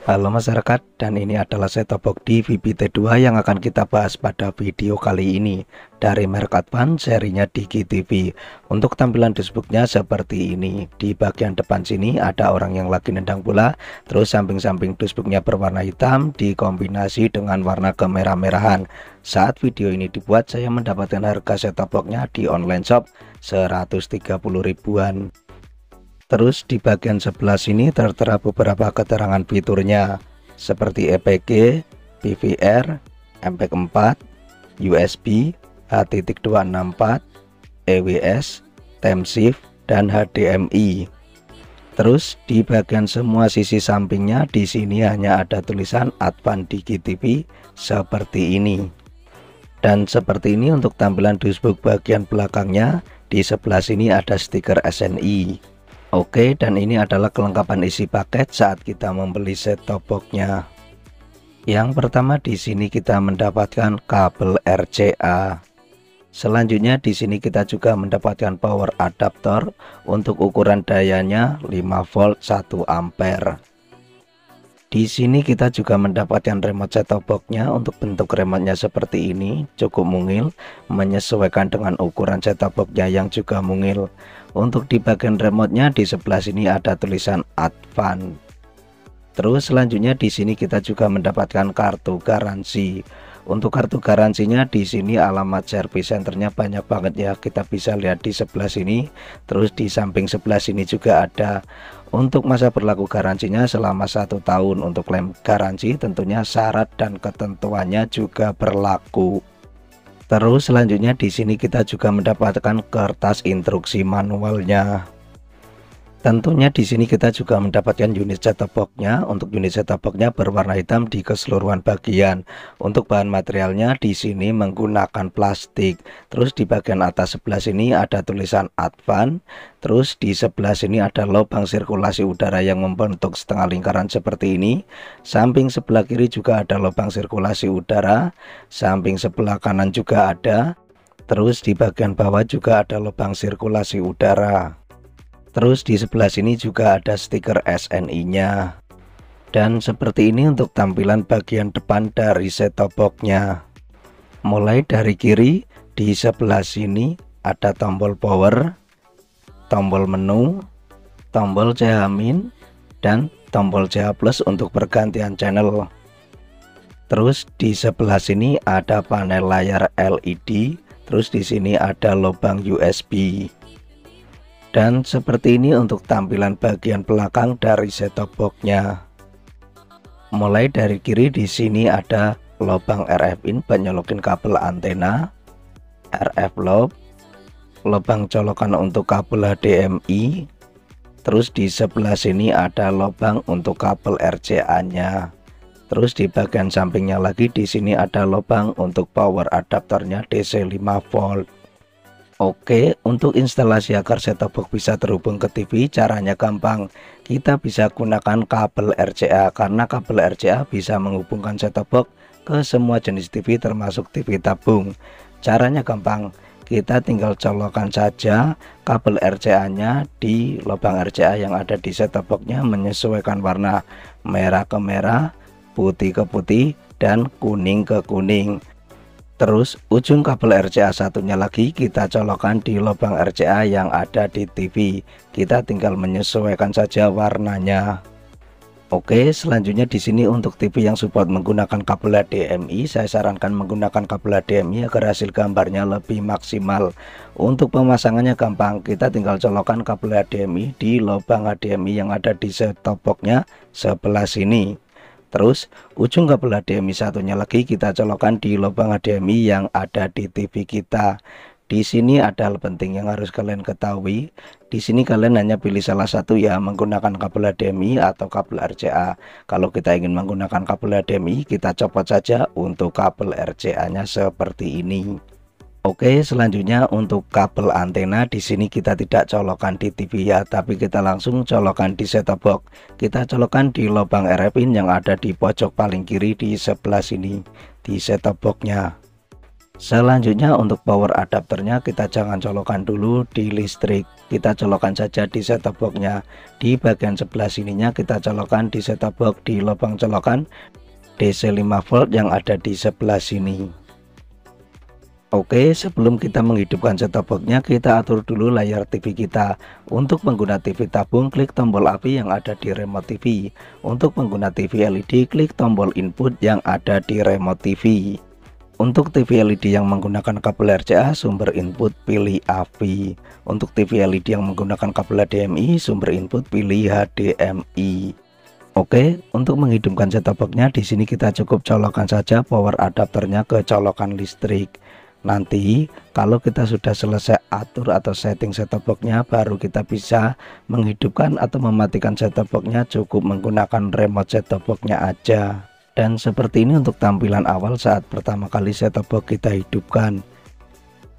Halo masyarakat, dan ini adalah set-top box DVB-T2 yang akan kita bahas pada video kali ini dari merek Advance serinya Digi TV. Untuk tampilan dashboardnya seperti ini. Di bagian depan sini ada orang yang lagi nendang bola, terus samping-samping dashboardnya berwarna hitam dikombinasi dengan warna kemerah-merahan. Saat video ini dibuat, saya mendapatkan harga set-top boxnya di online shop 130 ribuan. Terus di bagian sebelah sini tertera beberapa keterangan fiturnya seperti EPG, PVR, MPEG-4, USB, H.264, EWS, Timeshift, dan HDMI. Terus di bagian semua sisi sampingnya di sini hanya ada tulisan Advance Digi TV seperti ini. Dan seperti ini untuk tampilan dashboard bagian belakangnya. Di sebelah sini ada stiker SNI. Oke, dan ini adalah kelengkapan isi paket saat kita membeli set-top box-nya. Yang pertama di sini kita mendapatkan kabel RCA. Selanjutnya di sini kita juga mendapatkan power adapter untuk ukuran dayanya 5 volt 1 ampere. Di sini kita juga mendapatkan remote set-top box-nya. Untuk bentuk remote-nya seperti ini, cukup mungil, menyesuaikan dengan ukuran set-top box-nya yang juga mungil. Untuk di bagian remote-nya di sebelah sini ada tulisan Advance. Terus selanjutnya di sini kita juga mendapatkan kartu garansi. Untuk kartu garansinya di sini alamat service centernya banyak banget ya, kita bisa lihat di sebelah sini. Terus di samping sebelah sini juga ada. Untuk masa berlaku garansinya selama 1 tahun. Untuk klaim garansi tentunya syarat dan ketentuannya juga berlaku. Terus selanjutnya di sini kita juga mendapatkan kertas instruksi manualnya. Tentunya di sini kita juga mendapatkan unit set-top box-nya. Untuk unit set-top box-nya berwarna hitam di keseluruhan bagian. Untuk bahan materialnya di sini menggunakan plastik. Terus di bagian atas sebelah sini ada tulisan Advance. Terus di sebelah sini ada lubang sirkulasi udara yang membentuk setengah lingkaran seperti ini. Samping sebelah kiri juga ada lubang sirkulasi udara. Samping sebelah kanan juga ada. Terus di bagian bawah juga ada lubang sirkulasi udara. Terus di sebelah sini juga ada stiker SNI-nya. Dan seperti ini untuk tampilan bagian depan dari set-top box-nya. Mulai dari kiri, di sebelah sini ada tombol power, tombol menu, tombol CH- dan tombol CH+ untuk pergantian channel. Terus di sebelah sini ada panel layar LED. Terus di sini ada lubang USB. Dan seperti ini untuk tampilan bagian belakang dari set-top box-nya. Mulai dari kiri di sini ada lubang RF in buat nyolokin kabel antena, RF lob, lubang colokan untuk kabel HDMI. Terus di sebelah sini ada lubang untuk kabel RCA-nya. Terus di bagian sampingnya lagi di sini ada lubang untuk power adapternya DC 5 volt. Oke, untuk instalasi agar set-top box bisa terhubung ke TV, caranya gampang. Kita bisa gunakan kabel RCA karena kabel RCA bisa menghubungkan set-top box ke semua jenis TV termasuk TV tabung. Caranya gampang, kita tinggal colokan saja kabel RCA-nya di lubang RCA yang ada di set-top box-nya, menyesuaikan warna merah ke merah, putih ke putih, dan kuning ke kuning. Terus ujung kabel RCA satunya lagi kita colokan di lubang RCA yang ada di TV. Kita tinggal menyesuaikan saja warnanya. Oke, selanjutnya di sini untuk TV yang support menggunakan kabel HDMI, saya sarankan menggunakan kabel HDMI agar hasil gambarnya lebih maksimal. Untuk pemasangannya gampang, kita tinggal colokan kabel HDMI di lubang HDMI yang ada di set-top box-nya sebelah sini. Terus ujung kabel HDMI satunya lagi kita colokan di lubang HDMI yang ada di TV kita. Di sini ada hal penting yang harus kalian ketahui. Di sini kalian hanya pilih salah satu ya, menggunakan kabel HDMI atau kabel RCA. Kalau kita ingin menggunakan kabel HDMI, kita copot saja untuk kabel RCA-nya seperti ini. Oke, selanjutnya untuk kabel antena di sini kita tidak colokan di TV ya, tapi kita langsung colokan di set-top box. Kita colokan di lubang RF in yang ada di pojok paling kiri di sebelah sini di set-top box-nya. Selanjutnya untuk power adapternya kita jangan colokkan dulu di listrik, kita colokkan saja di set-top box-nya. Di bagian sebelah sininya kita colokkan di set-top box di lubang colokan DC 5 volt yang ada di sebelah sini. Oke, sebelum kita menghidupkan set-top box-nya, kita atur dulu layar TV kita. Untuk pengguna TV tabung, klik tombol api yang ada di remote TV. Untuk pengguna TV LED, klik tombol input yang ada di remote TV. Untuk TV LED yang menggunakan kabel RCA, sumber input pilih AV. Untuk TV LED yang menggunakan kabel HDMI, sumber input pilih HDMI. Oke, untuk menghidupkan set-top box-nya di sini kita cukup colokkan saja power adapternya ke colokan listrik. Nanti kalau kita sudah selesai atur atau setting set-top box-nya, baru kita bisa menghidupkan atau mematikan set-top box-nya, cukup menggunakan remote set-top box-nya aja. Dan seperti ini untuk tampilan awal saat pertama kali set-top box kita hidupkan.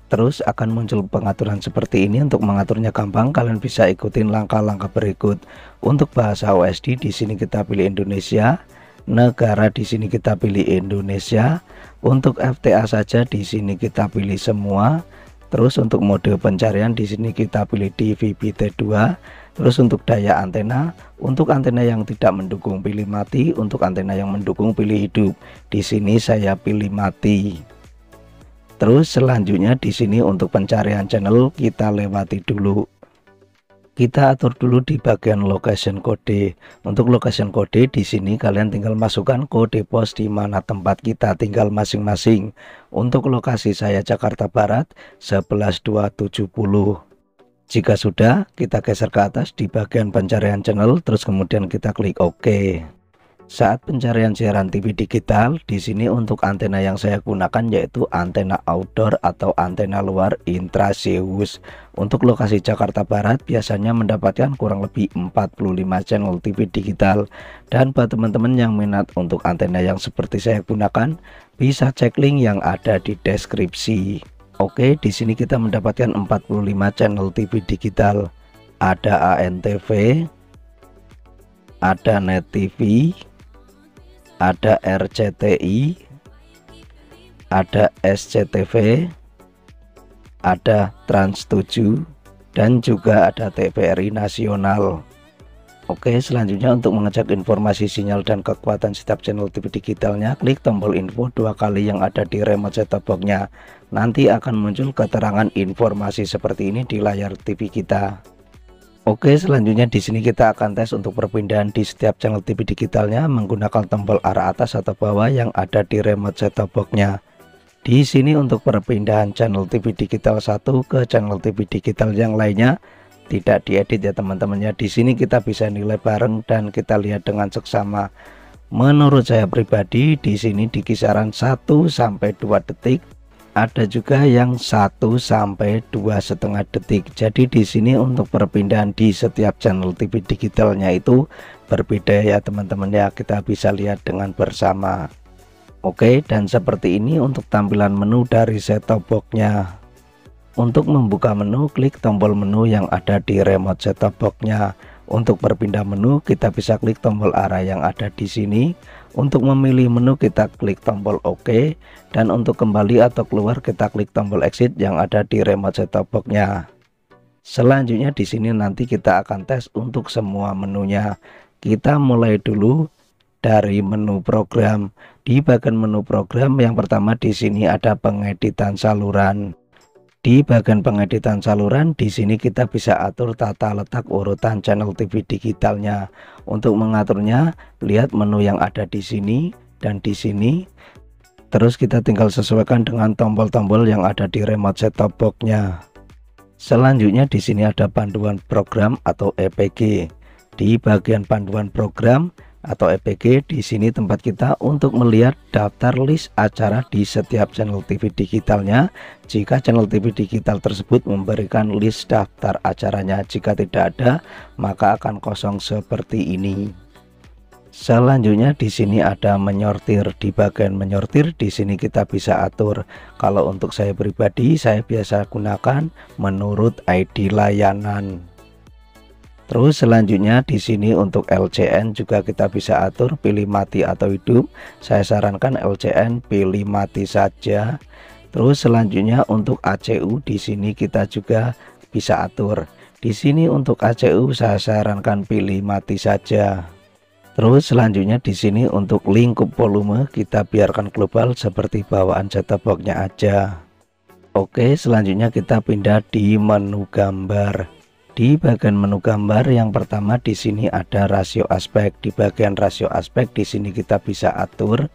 Terus akan muncul pengaturan seperti ini. Untuk mengaturnya gampang, kalian bisa ikutin langkah-langkah berikut. Untuk bahasa OSD di sini kita pilih Indonesia, negara di sini kita pilih Indonesia. Untuk FTA saja di sini kita pilih semua. Terus untuk mode pencarian di sini kita pilih DVB-T2. Terus untuk daya antena, untuk antena yang tidak mendukung pilih mati, untuk antena yang mendukung pilih hidup. Di sini saya pilih mati. Terus selanjutnya di sini untuk pencarian channel kita lewati dulu. Kita atur dulu di bagian location kode. Untuk location kode di sini kalian tinggal masukkan kode pos di mana tempat kita tinggal masing-masing. Untuk lokasi saya Jakarta Barat 11270. Jika sudah, kita geser ke atas di bagian pencarian channel, terus kemudian kita klik OK. Saat pencarian siaran TV digital, di sini untuk antena yang saya gunakan yaitu antena outdoor atau antena luar intrazeus. Untuk lokasi Jakarta Barat biasanya mendapatkan kurang lebih 45 channel TV digital. Dan buat teman-teman yang minat untuk antena yang seperti saya gunakan, bisa cek link yang ada di deskripsi. Oke, di sini kita mendapatkan 45 channel TV digital. Ada ANTV, ada Net TV, ada RCTI, ada SCTV, ada Trans 7, dan juga ada TVRI Nasional. Oke, selanjutnya untuk mengecek informasi sinyal dan kekuatan setiap channel TV digitalnya, klik tombol info 2 kali yang ada di remote set-top box-nya. Nanti akan muncul keterangan informasi seperti ini di layar TV kita. Oke, selanjutnya di sini kita akan tes untuk perpindahan di setiap channel TV digitalnya menggunakan tombol arah atas atau bawah yang ada di remote set-top box-nya. Di sini untuk perpindahan channel TV digital 1 ke channel TV digital yang lainnya tidak diedit ya teman-teman ya. Di sini kita bisa nilai bareng dan kita lihat dengan seksama. Menurut saya pribadi di sini di kisaran 1 sampai 2 detik. Ada juga yang 1 sampai 2,5 detik. Jadi di sini untuk perpindahan di setiap channel TV digitalnya itu berbeda ya teman-teman ya. Kita bisa lihat dengan bersama. Oke, dan seperti ini untuk tampilan menu dari set-top box-nya. Untuk membuka menu, klik tombol menu yang ada di remote set-top box-nya. Untuk berpindah menu, kita bisa klik tombol arah yang ada di sini. Untuk memilih menu, kita klik tombol OK. Dan untuk kembali atau keluar, kita klik tombol exit yang ada di remote set-top box-nya. Selanjutnya di sini nanti kita akan tes untuk semua menunya. Kita mulai dulu dari menu program. Di bagian menu program yang pertama di sini ada pengeditan saluran. Di bagian pengeditan saluran di sini kita bisa atur tata letak urutan channel TV digitalnya. Untuk mengaturnya, lihat menu yang ada di sini dan di sini. Terus kita tinggal sesuaikan dengan tombol-tombol yang ada di remote set-top box-nya. Selanjutnya di sini ada panduan program atau EPG. Di bagian panduan program atau EPG di sini tempat kita untuk melihat daftar list acara di setiap channel TV digitalnya. Jika channel TV digital tersebut memberikan list daftar acaranya, jika tidak ada maka akan kosong seperti ini. Selanjutnya di sini ada menyortir. Di bagian menyortir di sini kita bisa atur. Kalau untuk saya pribadi saya biasa gunakan menurut ID layanan. Terus selanjutnya di sini untuk LCN juga kita bisa atur pilih mati atau hidup. Saya sarankan LCN pilih mati saja. Terus selanjutnya untuk ACU di sini kita juga bisa atur. Di sini untuk ACU saya sarankan pilih mati saja. Terus selanjutnya di sini untuk lingkup volume kita biarkan global seperti bawaan set-top box-nya aja. Oke, selanjutnya kita pindah di menu gambar. Di bagian menu gambar yang pertama di sini ada rasio aspek. Di bagian rasio aspek di sini kita bisa atur.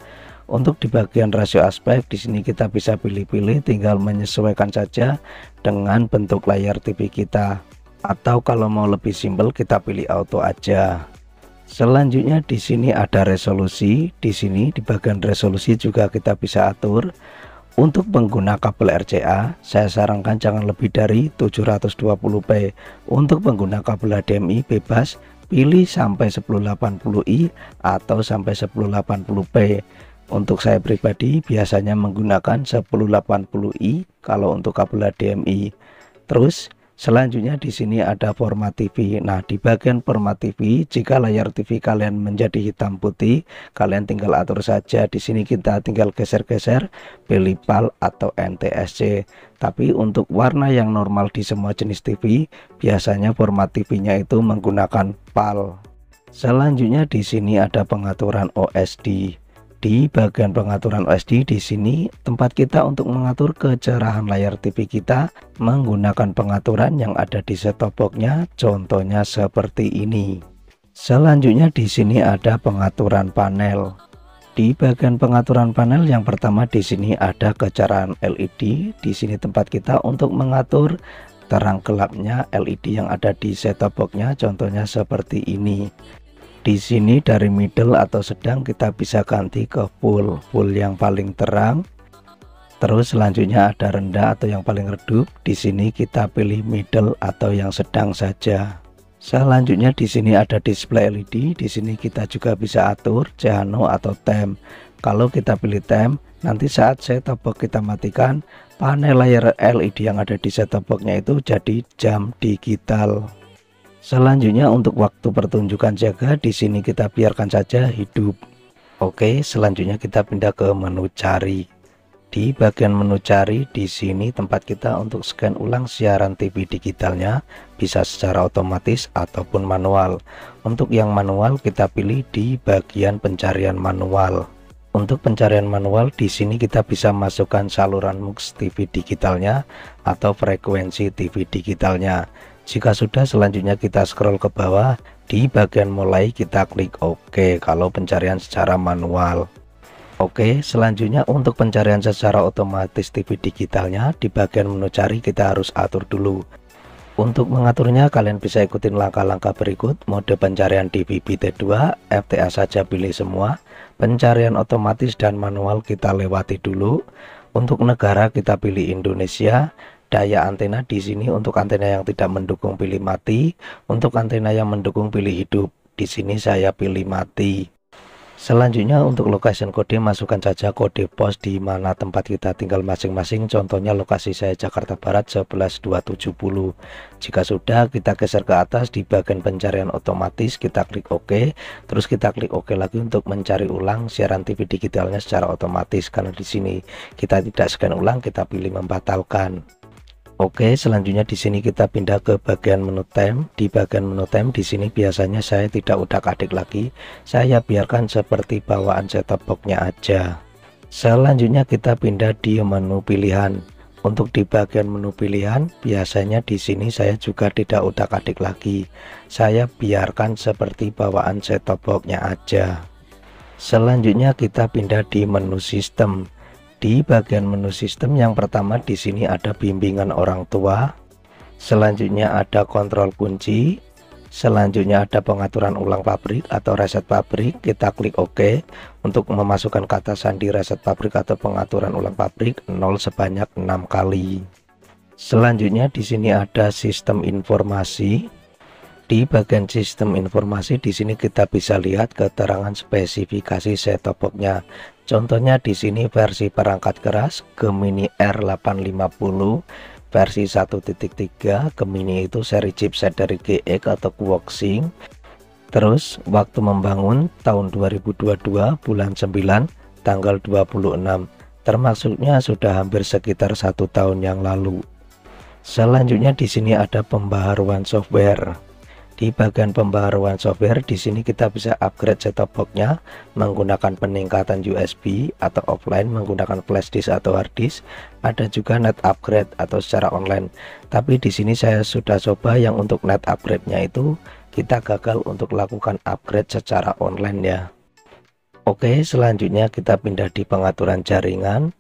Untuk di bagian rasio aspek di sini kita bisa pilih-pilih, tinggal menyesuaikan saja dengan bentuk layar TV kita. Atau kalau mau lebih simpel kita pilih auto aja. Selanjutnya di sini ada resolusi. Di sini di bagian resolusi juga kita bisa atur. Untuk pengguna kabel RCA, saya sarankan jangan lebih dari 720p. Untuk pengguna kabel HDMI bebas, pilih sampai 1080i atau sampai 1080p. Untuk saya pribadi biasanya menggunakan 1080i kalau untuk kabel HDMI. Terus selanjutnya di sini ada format TV. Nah, di bagian format TV, jika layar TV kalian menjadi hitam putih, kalian tinggal atur saja. Di sini kita tinggal geser-geser, pilih PAL atau NTSC. Tapi untuk warna yang normal di semua jenis TV, biasanya format TV-nya itu menggunakan PAL. Selanjutnya di sini ada pengaturan OSD. Di bagian pengaturan OSD di sini tempat kita untuk mengatur kecerahan layar TV kita menggunakan pengaturan yang ada di set-top box-nya, contohnya seperti ini. Selanjutnya di sini ada pengaturan panel. Di bagian pengaturan panel yang pertama di sini ada kecerahan LED. Di sini tempat kita untuk mengatur terang gelapnya LED yang ada di set-top box-nya, contohnya seperti ini. Di sini dari middle atau sedang kita bisa ganti ke full yang paling terang. Terus selanjutnya ada rendah atau yang paling redup. Di sini kita pilih middle atau yang sedang saja. Selanjutnya di sini ada display LED. Di sini kita juga bisa atur Jano atau tem. Kalau kita pilih tem, nanti saat set-top box kita matikan, panel layar LED yang ada di set-top box-nya itu jadi jam digital. Selanjutnya untuk waktu pertunjukan jaga di sini kita biarkan saja hidup. Oke, selanjutnya kita pindah ke menu cari. Di bagian menu cari di sini tempat kita untuk scan ulang siaran TV digitalnya, bisa secara otomatis ataupun manual. Untuk yang manual kita pilih di bagian pencarian manual. Untuk pencarian manual di sini kita bisa masukkan saluran MUX TV digitalnya atau frekuensi TV digitalnya. Jika sudah, selanjutnya kita scroll ke bawah. Di bagian mulai kita klik OK kalau pencarian secara manual. Oke, selanjutnya untuk pencarian secara otomatis TV digitalnya, di bagian menu cari kita harus atur dulu. Untuk mengaturnya kalian bisa ikutin langkah-langkah berikut. Mode pencarian DVB T2, FTA saja pilih semua. Pencarian otomatis dan manual kita lewati dulu. Untuk negara kita pilih Indonesia. Daya antena di sini untuk antena yang tidak mendukung pilih mati, untuk antena yang mendukung pilih hidup. Di sini saya pilih mati. Selanjutnya untuk location kode masukkan saja kode pos di mana tempat kita tinggal masing-masing. Contohnya lokasi saya Jakarta Barat 11270. Jika sudah, kita geser ke atas di bagian pencarian otomatis, kita klik OK. Terus kita klik OK lagi untuk mencari ulang siaran TV digitalnya secara otomatis. Karena di sini kita tidak scan ulang, kita pilih membatalkan. Oke, selanjutnya di sini kita pindah ke bagian menu time. Di bagian menu time di sini biasanya saya tidak udak-adik lagi. Saya biarkan seperti bawaan set-top box-nya aja. Selanjutnya kita pindah di menu pilihan. Untuk di bagian menu pilihan biasanya di sini saya juga tidak udak-adik lagi. Saya biarkan seperti bawaan set-top box-nya aja. Selanjutnya kita pindah di menu sistem. Di bagian menu sistem yang pertama di sini ada bimbingan orang tua. Selanjutnya ada kontrol kunci. Selanjutnya ada pengaturan ulang pabrik atau reset pabrik. Kita klik OK. Untuk memasukkan kata sandi reset pabrik atau pengaturan ulang pabrik 0 sebanyak 6 kali. Selanjutnya di sini ada sistem informasi. Di bagian sistem informasi di sini kita bisa lihat keterangan spesifikasi set-top box-nya. Contohnya di sini versi perangkat keras Gemini R850 versi 1.3. Gemini itu seri chipset dari GX atau Quoxing. Terus waktu membangun tahun 2022 bulan 9 tanggal 26. termasuknya sudah hampir sekitar 1 tahun yang lalu. Selanjutnya di sini ada pembaharuan software. Di bagian pembaharuan software di sini kita bisa upgrade set-top box-nya menggunakan peningkatan USB atau offline menggunakan flash disk atau hard disk. Ada juga net upgrade atau secara online. Tapi di sini saya sudah coba yang untuk net upgrade-nya itu kita gagal untuk lakukan upgrade secara online ya. Oke, selanjutnya kita pindah di pengaturan jaringan.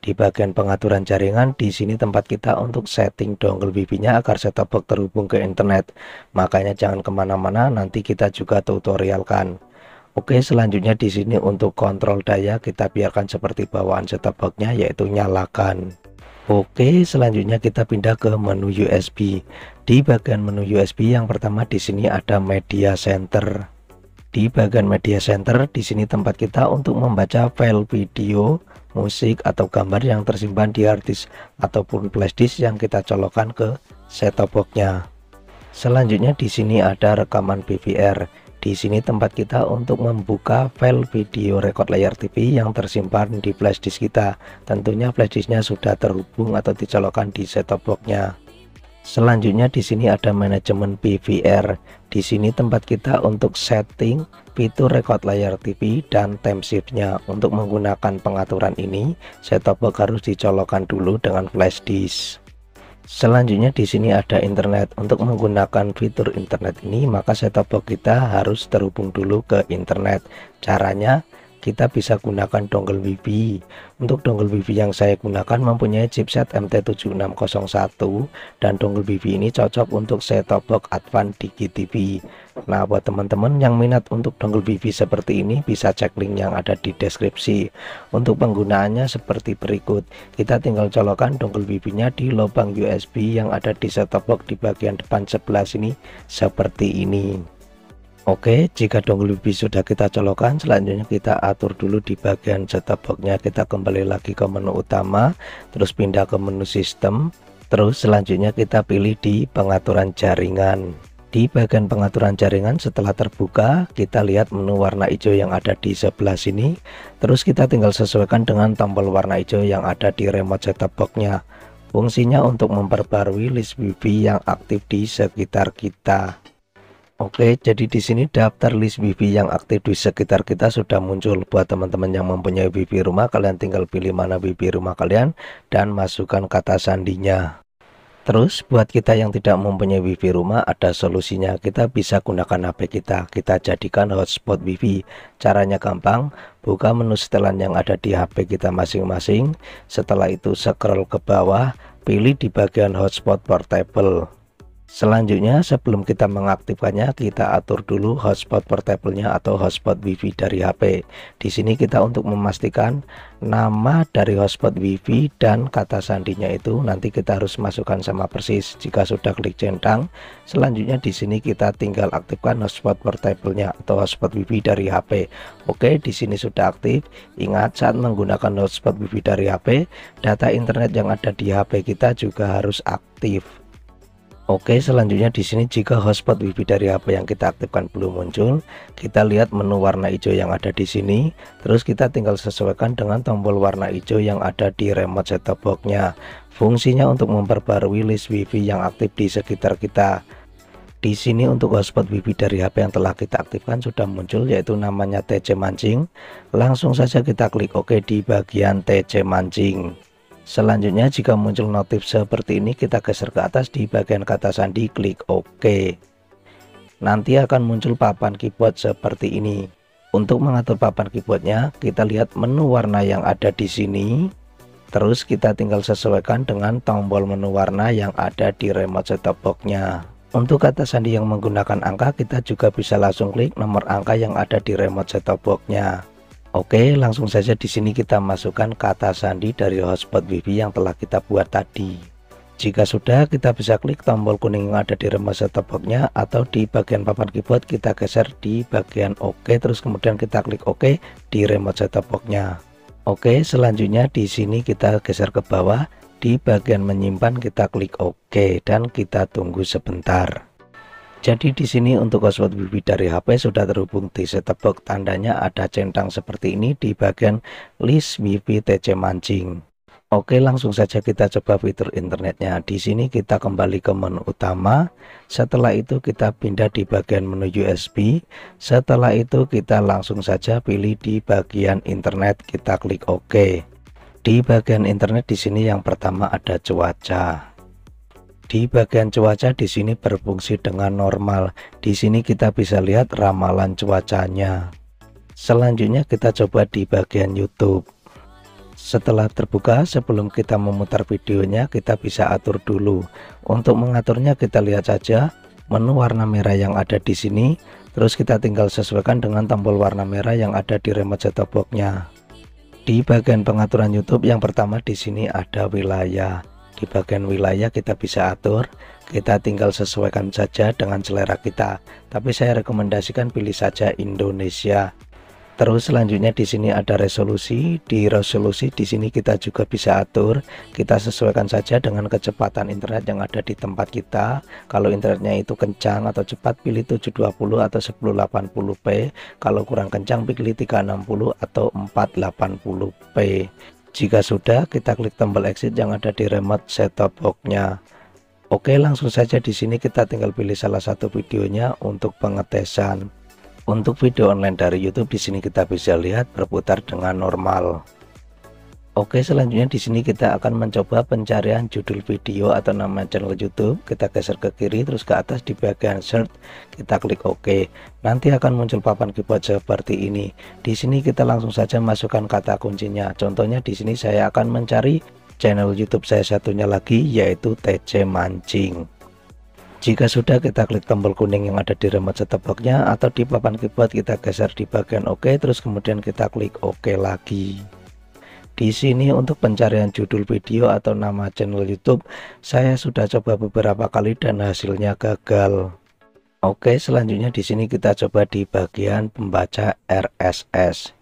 Di bagian pengaturan jaringan di sini tempat kita untuk setting dongle WiFi-nya agar set-top box terhubung ke internet. Makanya jangan kemana-mana, nanti kita juga tutorialkan. Oke, selanjutnya di sini untuk kontrol daya kita biarkan seperti bawaan set-top box-nya, yaitu nyalakan. Oke, selanjutnya kita pindah ke menu USB. Di bagian menu USB yang pertama di sini ada media center. Di bagian media center di sini tempat kita untuk membaca file video, musik atau gambar yang tersimpan di hard disk ataupun flash disk yang kita colokkan ke set-top box-nya. Selanjutnya di sini ada rekaman BVR. Di sini tempat kita untuk membuka file video record layar TV yang tersimpan di flash disk kita. Tentunya flash disknya sudah terhubung atau dicolokkan di set-top box-nya. Selanjutnya di sini ada manajemen BVR. Di sini tempat kita untuk setting fitur record layar TV dan time shift-nya. Untuk menggunakan pengaturan ini, set-top box harus dicolokkan dulu dengan flash disk. Selanjutnya di sini ada internet. Untuk menggunakan fitur internet ini, maka set-top box kita harus terhubung dulu ke internet. Caranya kita bisa gunakan dongle WiFi. Untuk dongle WiFi yang saya gunakan mempunyai chipset MT7601 dan dongle WiFi ini cocok untuk set-top box Advan DigiTV. Nah, buat teman-teman yang minat untuk dongle WiFi seperti ini bisa cek link yang ada di deskripsi. Untuk penggunaannya seperti berikut. Kita tinggal colokkan dongle WiFi-nya di lubang USB yang ada di set-top box di bagian depan sebelah sini seperti ini. Oke, jika dongle WiFi sudah kita colokkan, selanjutnya kita atur dulu di bagian set-top box-nya. Kita kembali lagi ke menu utama, terus pindah ke menu sistem, terus selanjutnya kita pilih di pengaturan jaringan. Di bagian pengaturan jaringan setelah terbuka, kita lihat menu warna hijau yang ada di sebelah sini. Terus kita tinggal sesuaikan dengan tombol warna hijau yang ada di remote set-top box-nya. Fungsinya untuk memperbarui list WiFi yang aktif di sekitar kita. Oke, jadi di sini daftar list WiFi yang aktif di sekitar kita sudah muncul. Buat teman-teman yang mempunyai WiFi rumah, kalian tinggal pilih mana WiFi rumah kalian dan masukkan kata sandinya. Terus buat kita yang tidak mempunyai WiFi rumah, ada solusinya. Kita bisa gunakan HP kita jadikan hotspot WiFi. Caranya gampang, buka menu setelan yang ada di HP kita masing-masing. Setelah itu scroll ke bawah, pilih di bagian hotspot portable. Selanjutnya sebelum kita mengaktifkannya, kita atur dulu hotspot portable-nya atau hotspot WiFi dari HP. Di sini kita untuk memastikan nama dari hotspot WiFi dan kata sandinya itu nanti kita harus masukkan sama persis. Jika sudah klik centang, selanjutnya di sini kita tinggal aktifkan hotspot portable-nya atau hotspot WiFi dari HP. Oke, di sini sudah aktif. Ingat, saat menggunakan hotspot WiFi dari HP, data internet yang ada di HP kita juga harus aktif. Oke, selanjutnya di sini jika hotspot WiFi dari HP yang kita aktifkan belum muncul, kita lihat menu warna hijau yang ada di sini. Terus kita tinggal sesuaikan dengan tombol warna hijau yang ada di remote set-top box-nya. Fungsinya untuk memperbarui list WiFi yang aktif di sekitar kita. Di sini untuk hotspot WiFi dari HP yang telah kita aktifkan sudah muncul, yaitu namanya TC Mancing. Langsung saja kita klik OK di bagian TC Mancing. Selanjutnya jika muncul notif seperti ini, kita geser ke atas di bagian kata sandi, klik OK. Nanti akan muncul papan keyboard seperti ini. Untuk mengatur papan keyboardnya, kita lihat menu warna yang ada di sini. Terus kita tinggal sesuaikan dengan tombol menu warna yang ada di remote set-top box-nya. Untuk kata sandi yang menggunakan angka, kita juga bisa langsung klik nomor angka yang ada di remote set-top box-nya. Oke, langsung saja di sini kita masukkan kata sandi dari hotspot WiFi yang telah kita buat tadi. Jika sudah, kita bisa klik tombol kuning yang ada di remote set-top box-nya atau di bagian papan keyboard kita geser di bagian OK, terus kemudian kita klik OK di remote set-top box-nya. Oke, selanjutnya di sini kita geser ke bawah, di bagian menyimpan kita klik OK dan kita tunggu sebentar. Jadi di sini untuk hotspot WiFi dari HP sudah terhubung di set-top box, tandanya ada centang seperti ini di bagian list WiFi TC mancing. Oke, langsung saja kita coba fitur internetnya. Di sini kita kembali ke menu utama. Setelah itu kita pindah di bagian menu USB. Setelah itu kita langsung saja pilih di bagian internet, kita klik OK. Di bagian internet di sini yang pertama ada cuaca. Di bagian cuaca di sini berfungsi dengan normal. Di sini kita bisa lihat ramalan cuacanya. Selanjutnya kita coba di bagian YouTube. Setelah terbuka, sebelum kita memutar videonya, kita bisa atur dulu. Untuk mengaturnya kita lihat saja menu warna merah yang ada di sini. Terus kita tinggal sesuaikan dengan tombol warna merah yang ada di remote set-top box-nya. Di bagian pengaturan YouTube yang pertama di sini ada wilayah. Di bagian wilayah kita bisa atur, kita tinggal sesuaikan saja dengan selera kita. Tapi saya rekomendasikan pilih saja Indonesia. Terus selanjutnya di sini ada resolusi. Di resolusi di sini kita juga bisa atur. Kita sesuaikan saja dengan kecepatan internet yang ada di tempat kita. Kalau internetnya itu kencang atau cepat, pilih 720 atau 1080p. Kalau kurang kencang, pilih 360 atau 480p. Jika sudah, kita klik tombol exit yang ada di remote set-top box-nya. Oke, langsung saja di sini kita tinggal pilih salah satu videonya untuk pengetesan. Untuk video online dari YouTube di sini kita bisa lihat berputar dengan normal. Oke, selanjutnya di sini kita akan mencoba pencarian judul video atau nama channel YouTube. Kita geser ke kiri terus ke atas di bagian search, kita klik OK. Nanti akan muncul papan keyboard seperti ini. Di sini kita langsung saja masukkan kata kuncinya. Contohnya di sini saya akan mencari channel YouTube saya satunya lagi, yaitu TC Mancing. Jika sudah, kita klik tombol kuning yang ada di remote set-top box-nya atau di papan keyboard, kita geser di bagian OK, terus kemudian kita klik OK lagi. Di sini untuk pencarian judul video atau nama channel YouTube, saya sudah coba beberapa kali dan hasilnya gagal. Oke, selanjutnya di sini kita coba di bagian pembaca RSS.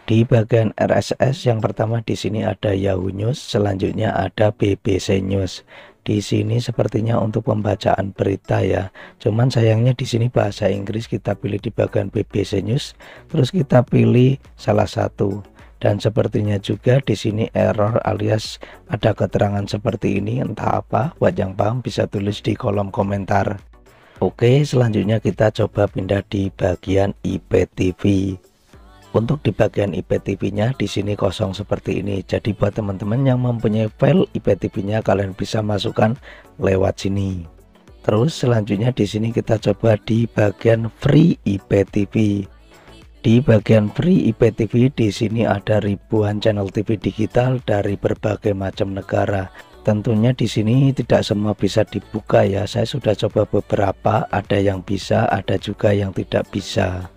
Di bagian RSS yang pertama di sini ada Yahoo News, selanjutnya ada BBC News. Di sini sepertinya untuk pembacaan berita ya. Cuman sayangnya di sini bahasa Inggris, kita pilih di bagian BBC News, terus kita pilih salah satu. Dan sepertinya juga di sini error alias ada keterangan seperti ini, entah apa. Buat yang paham bisa tulis di kolom komentar. Oke, selanjutnya kita coba pindah di bagian IPTV. Untuk di bagian IPTV-nya di sini kosong seperti ini. Jadi buat teman-teman yang mempunyai file IPTV-nya, kalian bisa masukkan lewat sini. Terus selanjutnya di sini kita coba di bagian Free IPTV. Di bagian Free IPTV di sini ada ribuan channel TV digital dari berbagai macam negara. Tentunya di sini tidak semua bisa dibuka ya. Saya sudah coba beberapa, ada yang bisa, ada juga yang tidak bisa.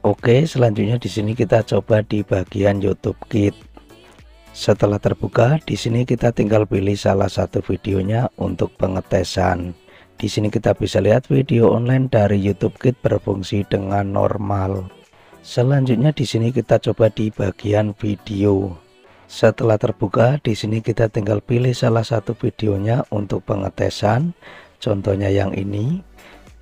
Oke, selanjutnya di sini kita coba di bagian YouTube Kids. Setelah terbuka, di sini kita tinggal pilih salah satu videonya untuk pengetesan. Di sini kita bisa lihat video online dari YouTube Kids berfungsi dengan normal. Selanjutnya di sini kita coba di bagian video. Setelah terbuka, di sini kita tinggal pilih salah satu videonya untuk pengetesan. Contohnya yang ini.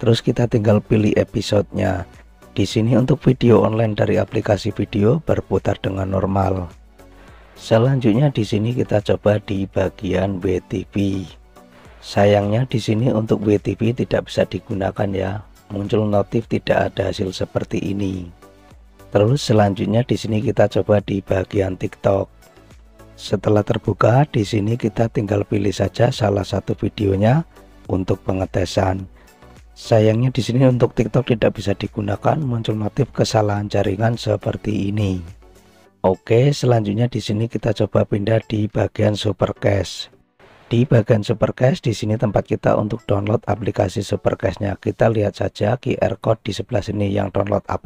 Terus kita tinggal pilih episodenya. Di sini untuk video online dari aplikasi video berputar dengan normal. Selanjutnya di sini kita coba di bagian WTV. Sayangnya di sini untuk WTV tidak bisa digunakan ya. Muncul notif tidak ada hasil seperti ini. Terus selanjutnya di sini kita coba di bagian TikTok. Setelah terbuka, di sini kita tinggal pilih saja salah satu videonya untuk pengetesan. Sayangnya di sini untuk TikTok tidak bisa digunakan, muncul notif kesalahan jaringan seperti ini. Oke, selanjutnya di sini kita coba pindah di bagian Supercast. Di bagian Supercast di sini tempat kita untuk download aplikasi Supercast-nya. Kita lihat saja QR code di sebelah sini yang download app.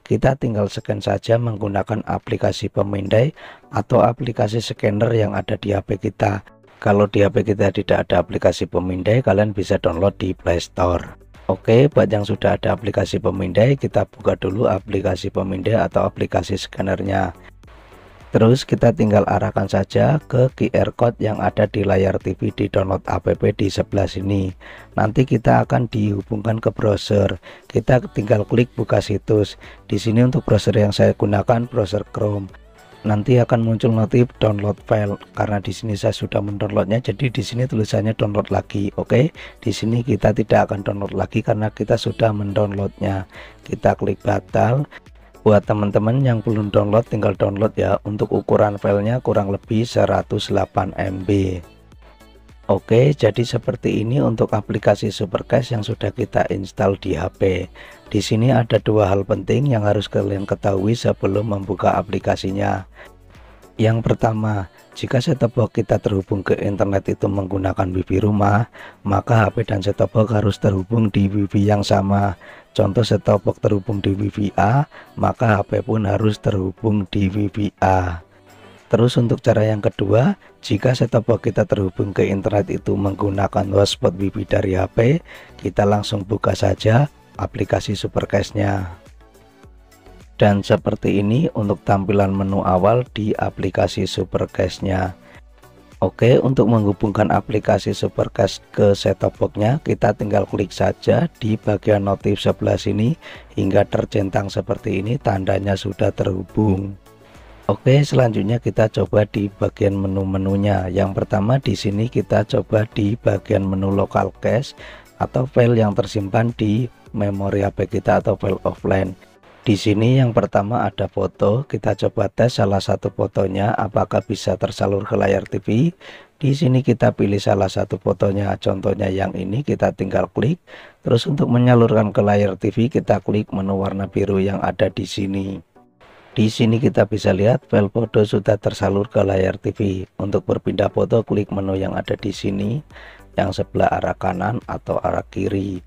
Kita tinggal scan saja menggunakan aplikasi pemindai atau aplikasi scanner yang ada di HP kita. Kalau di HP kita tidak ada aplikasi pemindai, kalian bisa download di Play Store. Oke, buat yang sudah ada aplikasi pemindai, kita buka dulu aplikasi pemindai atau aplikasi scannernya. Terus kita tinggal arahkan saja ke QR code yang ada di layar TV di download app di sebelah sini. Nanti kita akan dihubungkan ke browser. Kita tinggal klik buka situs. Di sini untuk browser yang saya gunakan browser Chrome. Nanti akan muncul notif download file karena di sini saya sudah mendownloadnya, jadi di sini tulisannya download lagi. Oke, di sini kita tidak akan download lagi karena kita sudah mendownloadnya. Kita klik batal. Buat teman-teman yang belum download tinggal download ya. Untuk ukuran filenya kurang lebih 108 MB. Oke, jadi seperti ini untuk aplikasi Supercash yang sudah kita install di HP. Di sini ada dua hal penting yang harus kalian ketahui sebelum membuka aplikasinya. Yang pertama, jika set-top box kita terhubung ke internet itu menggunakan WiFi rumah, maka HP dan set-top box harus terhubung di WiFi yang sama. Contoh set-top box terhubung di WiFi A, maka HP pun harus terhubung di WiFi A. Terus untuk cara yang kedua, jika set-top box kita terhubung ke internet itu menggunakan hotspot WiFi dari HP, kita langsung buka saja aplikasi Supercash-nya. Dan seperti ini untuk tampilan menu awal di aplikasi Supercash-nya. Oke, untuk menghubungkan aplikasi Supercash ke set-top box-nya, kita tinggal klik saja di bagian notif sebelah sini hingga tercentang seperti ini tandanya sudah terhubung. Oke, selanjutnya kita coba di bagian menu-menunya. Yang pertama di sini kita coba di bagian menu local cache atau file yang tersimpan di memori HP kita atau file offline. Di sini yang pertama ada foto, kita coba tes salah satu fotonya apakah bisa tersalur ke layar TV. Di sini kita pilih salah satu fotonya, contohnya yang ini, kita tinggal klik. Terus untuk menyalurkan ke layar TV kita klik menu warna biru yang ada di sini. Di sini kita bisa lihat file foto sudah tersalur ke layar TV. Untuk berpindah foto klik menu yang ada di sini, yang sebelah arah kanan atau arah kiri.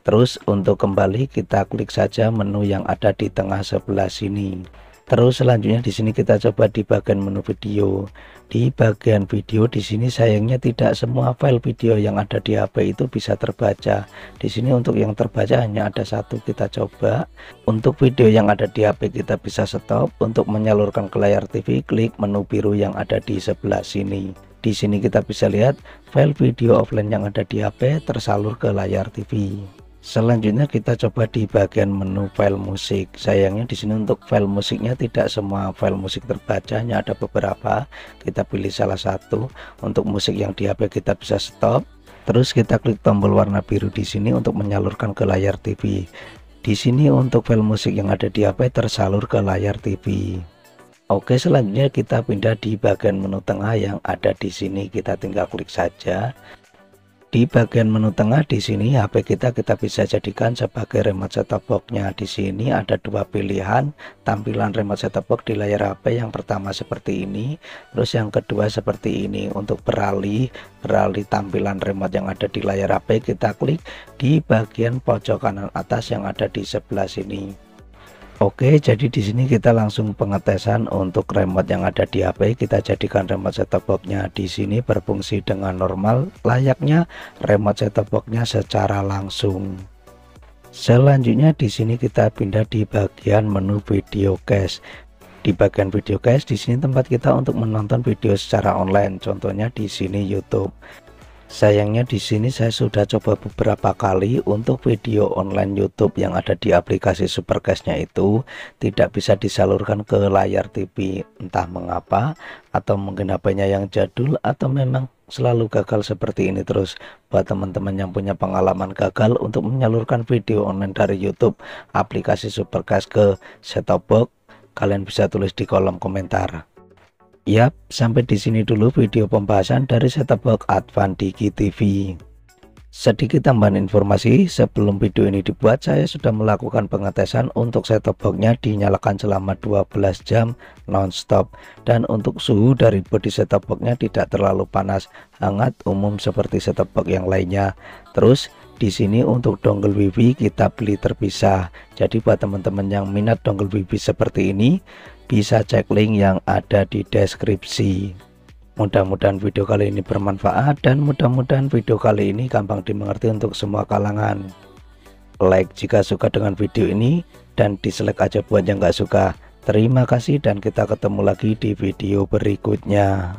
Terus untuk kembali kita klik saja menu yang ada di tengah sebelah sini. Terus selanjutnya di sini kita coba di bagian menu video. Di bagian video di sini sayangnya tidak semua file video yang ada di HP itu bisa terbaca. Di sini untuk yang terbaca hanya ada satu, kita coba. Untuk video yang ada di HP kita bisa stop. Untuk menyalurkan ke layar TV klik menu biru yang ada di sebelah sini. Di sini kita bisa lihat file video offline yang ada di HP tersalur ke layar TV. Selanjutnya kita coba di bagian menu file musik. Sayangnya di sini untuk file musiknya tidak semua file musik terbaca, hanya ada beberapa. Kita pilih salah satu. Untuk musik yang di HP kita bisa stop. Terus kita klik tombol warna biru di sini untuk menyalurkan ke layar TV. Di sini untuk file musik yang ada di HP tersalur ke layar TV. Oke, selanjutnya kita pindah di bagian menu tengah yang ada di sini. Kita tinggal klik saja. Di bagian menu tengah di sini HP kita bisa jadikan sebagai remote set-top box-nya. Di sini ada dua pilihan tampilan remote set-top box di layar HP. Yang pertama seperti ini, terus yang kedua seperti ini. Untuk beralih tampilan remote yang ada di layar HP, kita klik di bagian pojok kanan atas yang ada di sebelah sini. Oke, jadi di sini kita langsung pengetesan untuk remote yang ada di HP. Kita jadikan remote set-top box-nya di sini berfungsi dengan normal, layaknya remote set-top box-nya secara langsung. Selanjutnya di sini kita pindah di bagian menu video cache. Di bagian video cache di sini tempat kita untuk menonton video secara online. Contohnya di sini YouTube. Sayangnya di sini saya sudah coba beberapa kali untuk video online YouTube yang ada di aplikasi Supercash-nya itu tidak bisa disalurkan ke layar TV, entah mengapa, atau mungkin HP-nya yang jadul atau memang selalu gagal seperti ini terus. Buat teman-teman yang punya pengalaman gagal untuk menyalurkan video online dari YouTube aplikasi Supercash ke set-top box, kalian bisa tulis di kolom komentar. Yap, sampai di sini dulu video pembahasan dari set-top box Advan Digi TV. Sedikit tambahan informasi, sebelum video ini dibuat saya sudah melakukan pengetesan untuk set-top box-nya dinyalakan selama 12 jam non-stop. Dan untuk suhu dari bodi set-top box-nya tidak terlalu panas, hangat umum seperti set-top box yang lainnya. Terus di sini untuk dongle WiFi kita beli terpisah. Jadi buat teman-teman yang minat dongle WiFi seperti ini, bisa cek link yang ada di deskripsi. Mudah-mudahan video kali ini bermanfaat dan mudah-mudahan video kali ini gampang dimengerti untuk semua kalangan. Like jika suka dengan video ini dan dislike aja buat yang gak suka. Terima kasih dan kita ketemu lagi di video berikutnya.